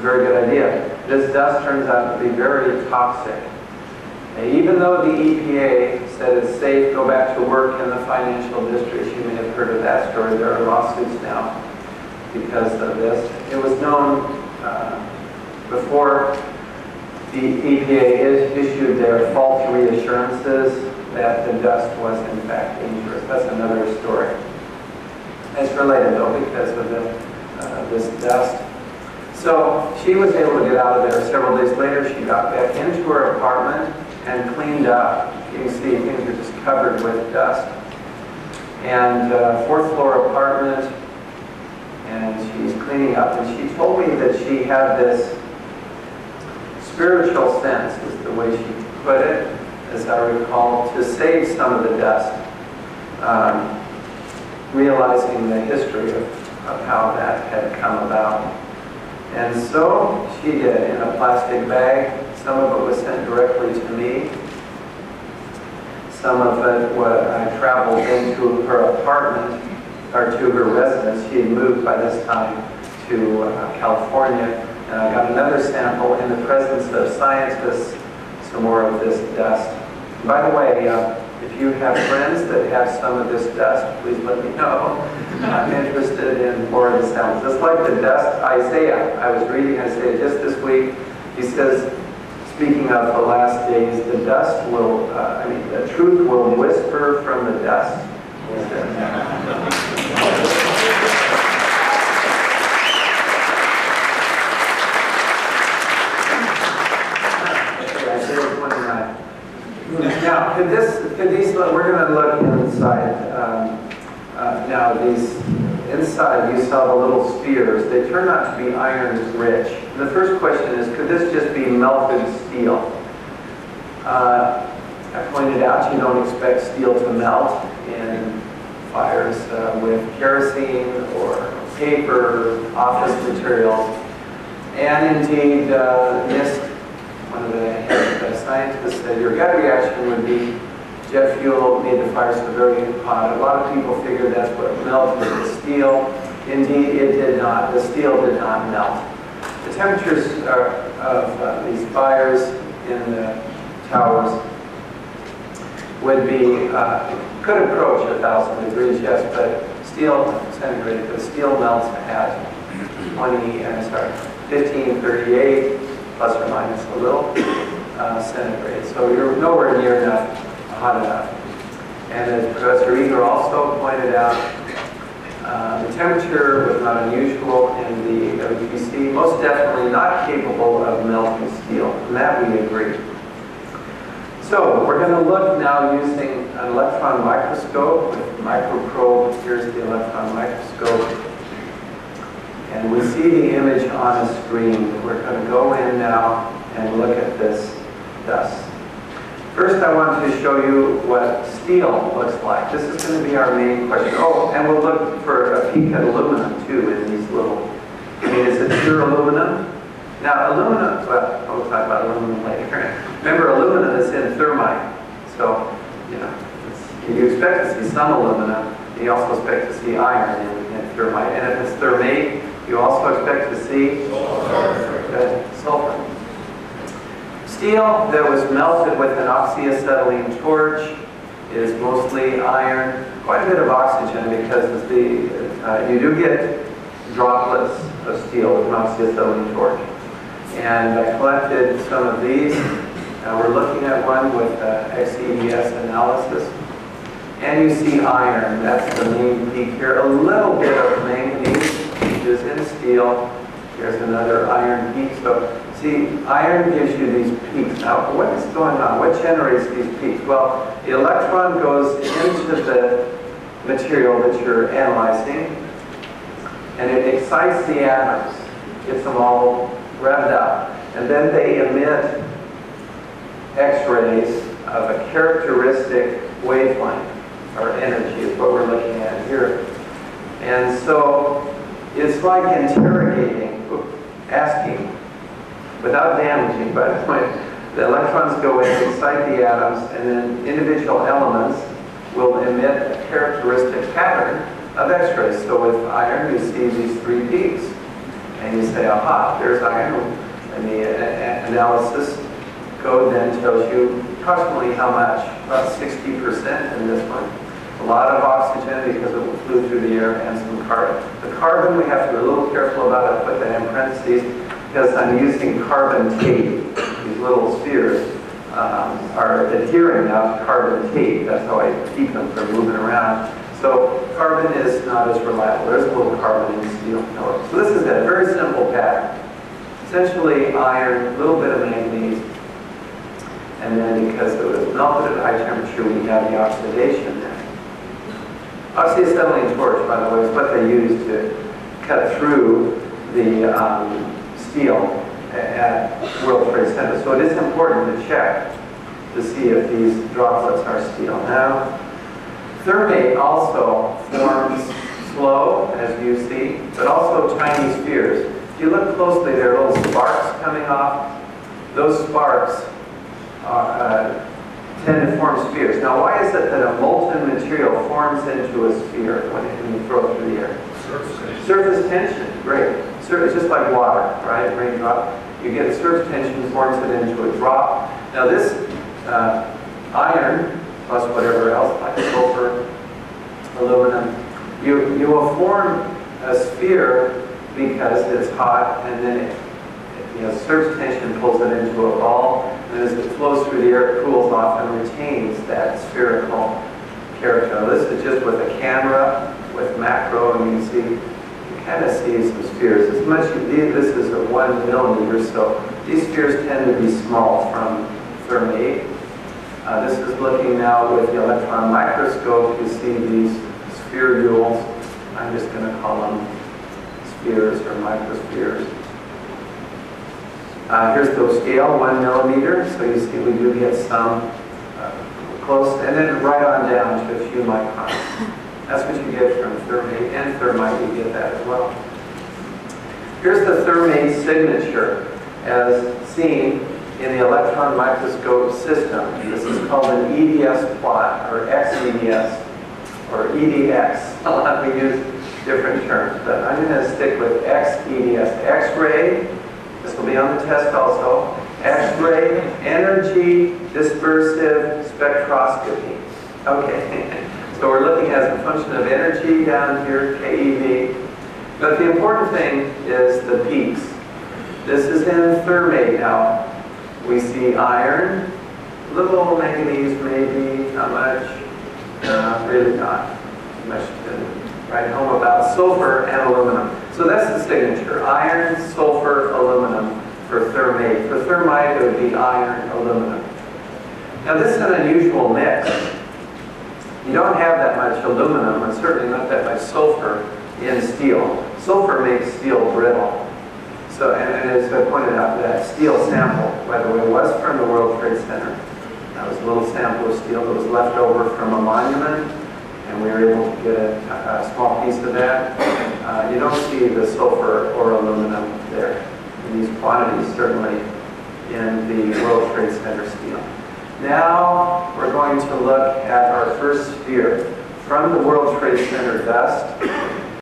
very good idea. This dust turns out to be very toxic. And even though the EPA said it's safe, go back to work in the financial districts, you may have heard of that story. There are lawsuits now because of this. It was known before the EPA issued their false reassurances that the dust was in fact dangerous. That's another story. It's related though because of this dust. So she was able to get out of there. Several days later, she got back into her apartment and cleaned up. You can see things are just covered with dust. And fourth floor apartment, and she's cleaning up. And she told me that she had this spiritual sense, is the way she put it, as I recall, to save some of the dust, realizing the history of how that had come about. And so she did, in a plastic bag. Some of it was sent directly to me. Some of it, I traveled into her apartment, or to her residence. She had moved by this time to California. And I got another sample in the presence of scientists, some more of this dust. By the way, if you have friends that have some of this dust, please let me know. I'm interested in more of the samples. Just like the dust, Isaiah, I was reading Isaiah just this week. He says, speaking of the last days, the dust will, the truth will whisper from the dust. Now, we're going to look inside. Now, these inside, you saw the little spheres. They turn out to be iron rich. The first question is, could this just be melted steel? I pointed out you don't expect steel to melt in fires with kerosene or paper, office materials. And indeed, NIST, one of the scientists, said your gut reaction would be jet fuel made the fire so very hot. A lot of people figured that's what melted the steel. Indeed, it did not. The steel did not melt. The temperatures of these fires in the towers would be, could approach 1,000 degrees, yes, but steel, centigrade, but steel melts at 1538, plus or minus a little, centigrade. So you're nowhere near enough, hot enough. And as Professor Eager also pointed out, the temperature was not unusual in the WPC, most definitely not capable of melting steel, and that we agree. So we're going to look now using an electron microscope with microprobe. Here's the electron microscope. And we see the image on a screen. We're going to go in now and look at this dust. First, I want to show you what steel looks like. This is going to be our main question. Oh, and we'll look for a peek at aluminum, too, in these little... is it pure aluminum? Now, aluminum... Well, we'll talk about aluminum later. Remember, aluminum is in thermite. So, you expect to see some aluminum. You also expect to see iron in thermite. And if it's thermate, you also expect to see sulfur. Steel that was melted with an oxyacetylene torch is mostly iron, quite a bit of oxygen because you do get droplets of steel with an oxyacetylene torch. And I collected some of these. We're looking at one with XEDS analysis. And you see iron, that's the main peak here. A little bit of manganese, which is in steel. Here's another iron peak. So see, iron gives you these peaks. Now, what is going on? What generates these peaks? Well, the electron goes into the material that you're analyzing, and it excites the atoms, gets them all revved up, and then they emit X-rays of a characteristic wavelength, or energy is what we're looking at here. And so it's like interrogating, asking, without damaging, by the way. The electrons go in, excite the atoms, and then individual elements will emit a characteristic pattern of X-rays. So with iron, you see these three peaks. And you say, aha, there's iron. And the analysis code then tells you approximately how much, about 60% in this one. A lot of oxygen because it flew through the air, and some carbon. The carbon we have to be a little careful about. I put that in parentheses because I'm using carbon tape. These little spheres are adhering now to carbon tape. That's how I keep them from moving around. So carbon is not as reliable. There's a little carbon in steel. So this is a very simple pattern. Essentially iron, a little bit of manganese, and then because it was melted at high temperature, we have the oxidation there. Oxyacetylene torch, by the way, is what they use to cut through the steel at World Trade Center. So it is important to check to see if these droplets are steel. Now, thermate also forms slow, as you see, but also tiny spheres. If you look closely, there are little sparks coming off. Those sparks tend to form spheres. Now, why is it that a molten material forms into a sphere when you throw it through the air? Surface tension. Surface tension, great. It's just like water, right? Raindrop. You get a surface tension, forms it into a drop. Now, this iron, plus whatever else, like sulfur, aluminum, you will form a sphere because it's hot, and then surface tension pulls it into a ball, and as it flows through the air, it cools off and retains that spherical character. Now, this is just with a camera, with macro, and you can see, you kind of see some spheres. This is a 1 millimeter, so these spheres tend to be small from thermate. This is looking now with the electron microscope. You see these spherules. I'm just going to call them spheres or microspheres. Here's the scale, 1 millimeter. So you see we do get some close, and then right on down to a few microns. That's what you get from thermate and thermite. You get that as well. Here's the thermate signature as seen in the electron microscope system. This is called an EDS plot, or XEDS, or EDX. A lot we use different terms, but I'm going to stick with XEDS. X-ray, this will be on the test also. X-ray, energy dispersive spectroscopy. Okay, so we're looking at the function of energy down here, KeV. But the important thing is the peaks. This is in thermate now. We see iron, little manganese maybe, how much? Really not much to write home about. Sulfur and aluminum. So that's the signature, iron, sulfur, aluminum for thermate. For thermite, it would be iron, aluminum. Now this is an unusual mix. You don't have that much aluminum, and certainly not that much sulfur in steel. Sulfur makes steel brittle. So, and as I pointed out, that steel sample, by the way, was from the World Trade Center. That was a little sample of steel that was left over from a monument, and we were able to get a small piece of that. You don't see the sulfur or aluminum there in these quantities, certainly in the World Trade Center steel. Now we're going to look at our first sphere from the World Trade Center dust.